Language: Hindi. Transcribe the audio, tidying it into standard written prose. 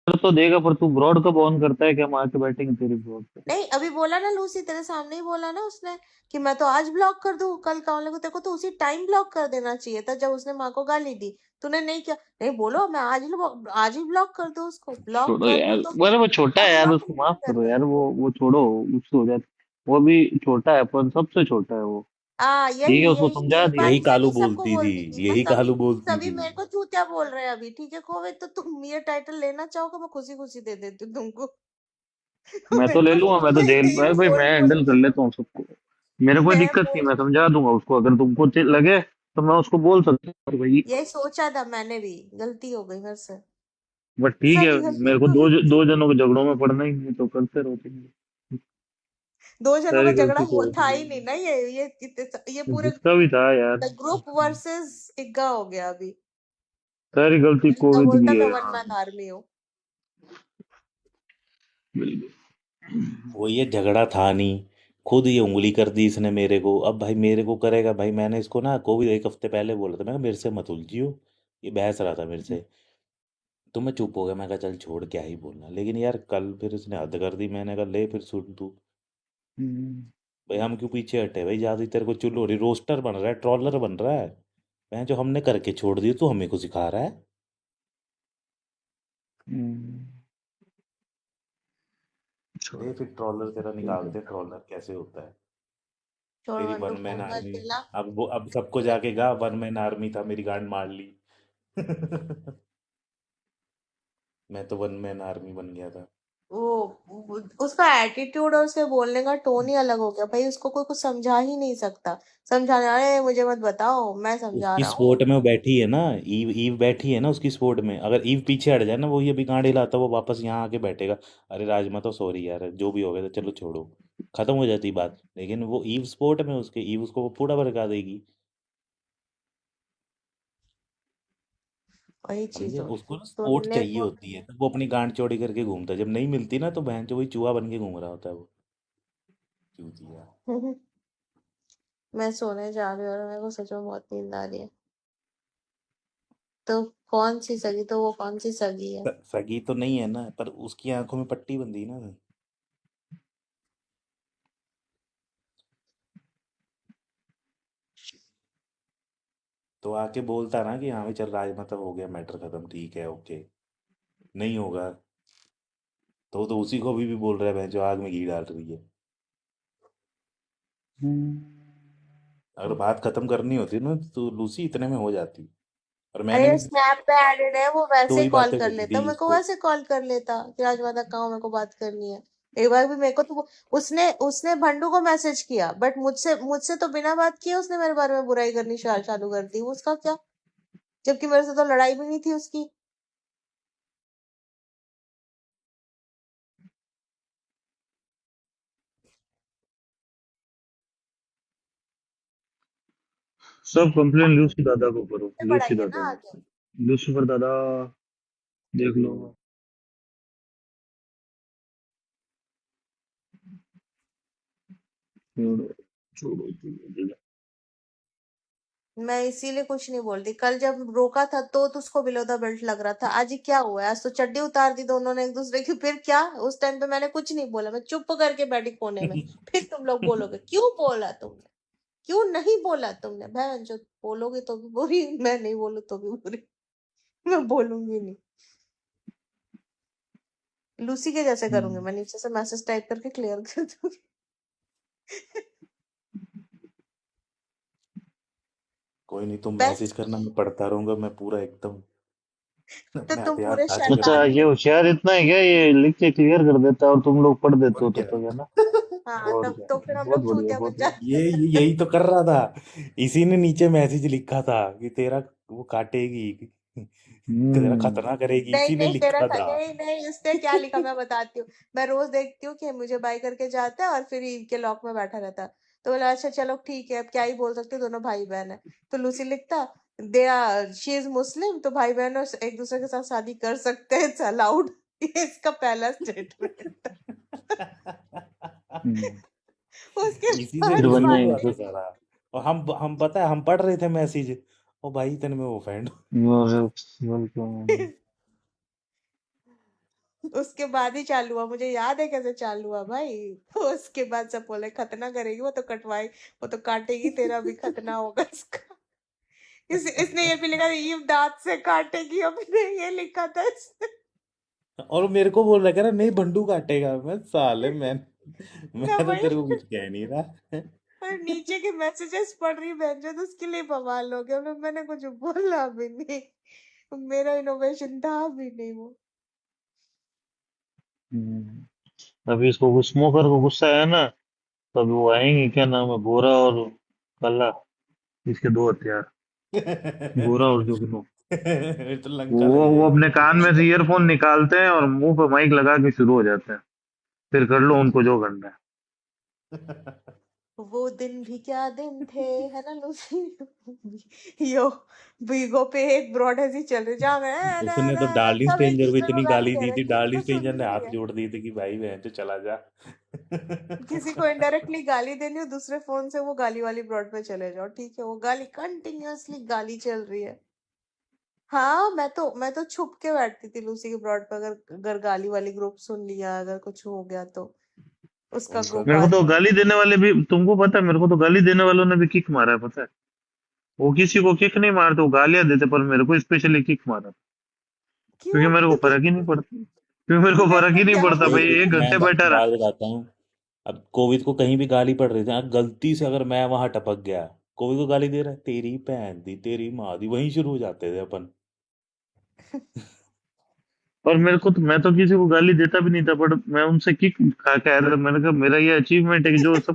तो देगा, पर तू ब्रॉड कब ऑन करता है कि हम आके बैठेंगे तेरी ब्रॉड पे? नहीं अभी बोला ना लूसी, तेरे सामने ही बोला ना उसने कि मैं तो आज ब्लॉक कर दूं कल का को। तेरे को तो उसी टाइम ब्लॉक कर देना चाहिए था जब उसने माँ को गाली दी। तूने नहीं किया। नहीं बोलो मैं आज ही ब्लॉक कर दूं, उसको ब्लॉक छोड़ो कर दूं यार, तो अरे वो छोटा है अब यार, ब्लॉक उसको नहीं माफ कर करो रहा। यार, वो छोड़ो, उससे हो जाए। वो भी छोटा है, पर सबसे छोटा है वो। ठीक यही है, उसको यही समझा यही दिया। बात यही मैं कालू भी सबको बोलती थी, बोलती थी, मैं यही सभी कालू बोलती सभी थी। मेरे को चूतिया बोल रहे हैं अभी। ठीक है खोवे, तो तुम ये टाइटल लेना चाहोगे मैं खुशी खुशी दे देती हूँ तुमको। मैं तो मेरे ले को लूंगा, मैं तो जेल ये भाई भाई बोल मैं बोल हैंडल कर के लेता हूँ सबको। मेरे को कोई मैं दिक्कत नहीं, बोल मैं समझा दूंगा उसको, अगर तुमको लगे तो मैं उसको बोल सकता हूँ भाई। यही सोचा था मैंने भी, गलती हो गई मेरे से। बट ठीक है, सारी गलती मेरे को तो दो जनों के झगड़ों में पड़ना ही नहीं, तो करते रहो तुम। दो जनों का सारी झगड़ा गलती तो हुआ था ही नहीं ना, ये पूरे जिसका भी था यार, ग्रुप वर्सेस इग्गा हो गया अभी। सारी गलती इग्गा कोविड बोलता की है मैं वन यार। मैन आर्मी हूँ। बिल्कुल। वो ये झगड़ा था नहीं, खुद ये उंगली कर दी इसने मेरे को। अब भाई मेरे को करेगा भाई, मैंने इसको ना कोविड एक हफ्ते पहले बोला था, मैं कहा मेरे से मत उलझियो। ये बहस रहा था मेरे से, तो मैं चुप हो गया, मैं कहा चल छोड़, क्या ही बोलना। लेकिन यार कल फिर उसने हद कर दी, मैंने कहा ले फिर सुन तू। हम्म, भाई हम क्यों पीछे हटे भाई, ज्यादा ही तेरे को चुल हो रही, रोस्टर बन रहा है, ट्रॉलर बन रहा है। मैं जो हमने करके छोड़ दी तू हमें को सिखा रहा है। हम्म, ले छोड़ो। फिर ट्रॉलर तेरा निकालते, ट्रॉलर कैसे होता है। छोड़ तेरी वन बंटू मैन फोन मत आर्मी। दिला। अब सबको जाके गा वन मैन आर्मी था, मेरी गांड मार ली। मैं तो वन मैन आर्मी बन गया था। उसका एटीट्यूड और उसके बोलने का टोन ही अलग हो गया भाई। उसको कोई कुछ समझा ही नहीं सकता। समझाने वाले मुझे मत बताओ, मैं समझा उसकी रहा हूँ। स्पोर्ट में वो बैठी है ना, ईव ईव बैठी है ना उसकी स्पोर्ट में। अगर ईव पीछे हट जाए ना, वो ये अभी गांड हिलाता, वो वापस यहाँ आके बैठेगा। अरे राजमा तो सॉरी यार, जो भी हो गया तो चलो छोड़ो, खत्म हो जाती बात। लेकिन वो ईव स्पोर्ट में, उसके ईव उसको पूरा भड़का देगी। वही चीज समझे, हो उसको ना सपोर्ट सुनने चाहिए को। होती है, तो वो अपनी गांड चौड़ी करके घूमता है। जब नहीं मिलती ना, तो बहन जो वही चूहा बन के घूम रहा होता है वो। चूतिया। मैं सोने जा रही हूँ और मेरे को सच में बहुत नींद आ रही है। तो कौन सी सगी, तो वो कौन सी सगी है? सगी तो नहीं है ना, पर उसकी आंखों में पट्टी बंधी ना। तो आके बोलता ना कि हाँ भाई चल राजमा तब हो गया, मैटर खत्म, ठीक है ओके। नहीं होगा, तो उसी को अभी भी बोल रहा है बहन जो आग में घी डाल रही है। अगर बात खत्म करनी होती ना, तो लूसी इतने में हो जाती। और मैंने अरे भी स्नैप पे एडेड है वो, दो वैसे ही ही कॉल बातें कर बोली लेता, थी मेरे को इसको। वैसे कॉल कर लेता कि राजमाता कहाँ हूँ, मेरे को बात करनी है। एक बार भी मेरे को तो उसने उसने भंडू को मैसेज किया, बट मुझसे मुझसे तो बिना बात किए उसने मेरे बारे में बुराई करनी चालू कर दी। उसका क्या, जबकि मेरे से तो लड़ाई भी नहीं थी उसकी। सब कंप्लेन लूसी दादा को करो, लूसी बढ़ाई है दादा ना आगे। को। लूसीफर दादा, देख लो। छोड़ो छोड़ो छोड़ो। मैं इसीलिए कुछ नहीं बोलती। कल जब रोका था तो उसको बिलो द बेल्ट लग रहा था। आज ही क्या हुआ है? आज तो चड्डी उतार दी दोनों ने एक दूसरे की। फिर क्या? उस टाइम पे मैंने कुछ नहीं बोला, मैं चुप करके बैठी कोने में। फिर तुम लोग बोलोगे क्यों बोला तुमने, क्यों नहीं बोला तुमने? बहन जो बोलोगे तो भी बुरी, मैं नहीं बोलू तो भी बुरी। मैं बोलूंगी नहीं। लूसी के जैसे करूंगी मैं, नीचे से मैसेज टाइप करके क्लियर कर दूंगी। कोई नहीं, तुम मैसेज बेस्ट। करना, मैं पढ़ता रहूंगा, मैं पूरा एकदम तो मैं तुम हथियार पूरे ताज अच्छा, करूंगा। शैतान ये हो। होशियार इतना है क्या, ये लिख के क्लियर कर देता है और तुम लोग पढ़ देते और हो क्या। तब तक, है ना? हाँ और तब क्या, तो फिर हम बहुत लोग बढ़िया, चूतिया बहुत बन बढ़िया। जाते। यही तो कर रहा था। इसी ने नीचे मैसेज लिखा था कि तेरा वो काटेगी, तेरा हम्म। खतना करेगी, नहीं इसी ने नहीं लिखा था। नहीं नहीं, इसने क्या लिखा मैं बताती हूँ। मैं रोज देखती हूँ कि मुझे बाय करके जाता है और फिर ईव के लॉक में बैठा रहता है। तो बोला अच्छा चलो ठीक है, अब क्या ही बोल सकते हैं, दोनों भाई बहन है। तो लूसी लिखता दे आर शी इज मुस्लिम, तो भाई बहन एक दूसरे के साथ शादी कर सकते हैं, इट्स अलाउड। ये इसका पहला स्टेटमेंट। हम्म, उसके इसी से फिर बाद बन शुरू जाएंगे हुआ था फिर। सारा। और हम पता है, हम पढ़ रहे थे मैसेज, ओ भाई इतने में वो फ्रेंड। वेलकम। उसके बाद ही चालू हुआ, मुझे याद है कैसे चालू हुआ भाई। उसके बाद सब बोले खतना करेगी वो तो कटवाई, वो तो काटेगी, तेरा भी खतना होगा इसका। इसने ये भी लिखा था, ईव दांत से काटेगी अपने, ये लिखा था इसने। और वो मेरे को बोल रहा, कह रहा नहीं बंडू काटेगा। मैं साले मैं ना तो भाई, तेरे को कुछ कह नहीं रहा। और नीचे के मैसेजेस पढ़ रही बहन, तो उसके लिए बवाल हो गया। मैंने कुछ बोला भी नहीं, मेरा इनोवेशन था भी नहीं वो। अभी इसको स्मोकर को गुस्सा है ना, तो अभी वो आएंगे, क्या नाम है, गोरा और काला, इसके दो हथियार, गोरा और जुगनू। तो लंका लग वो जाएगी। अपने कान में से ईयरफोन निकालते हैं और मुंह पे माइक लगा के शुरू हो जाते हैं, फिर कर लो उनको जो करना है। वो दिन भी क्या दिन थे, है ना लूसी। यो बीगो पे एक ब्रॉड ऐसी चल रही, जहाँ मैं उसने तो डार्लिंग सब एक स्ट्रेंजर को दूसरे को इतनी गाली गाली दे दी रहे थी, हैं, किसी डार्लिंग को सुन स्ट्रेंजर ने नहीं हाथ है। जोड़ दी थी कि भाई बहन तो चला जा। किसी को इनडायरेक्टली गाली देनी हो दूसरे फोन से, वो गाली वाली ब्रॉड पे चले जाओ, ठीक है, वो गाली कंटिन्यूअसली गाली चल रही है। हाँ, मैं तो छुप के बैठती थी लूसी के ब्रॉड पे, अगर अगर गाली वाली ग्रुप सुन लिया, अगर कुछ हो गया तो उसका उनका ग्रुप मेरे आ को तो जाता। गाली देने वाले भी, तुमको पता है, मेरे को तो गाली देने वालों ने भी किक मारा है, पता है। वो किसी को किक नहीं मारते, वो गालियां देते, पर मेरे को स्पेशली किक मारा, क्योंकि क्यों? मेरे को फर्क ही नहीं पड़ता, क्योंकि मेरे को फर्क ही नहीं क्या पड़ता भाई, बोल एक एक मैं घंटे बैठा रहा। बात बताता हूँ। अब कोविद को कहीं भी गाली पड़ रही थी, गलती से अगर मैं वहां टपक गया, कोविद को गाली दे रहा है, तेरी बहन दी, तेरी माँ दी, वहीं शुरू हो जाते थे अपन। और मेरे को तो, मैं तो किसी को गाली देता भी नहीं था, बट मैं उनसे किक खा के आया था। मैंने कहा मेरा ये अचीवमेंट है कि जो सब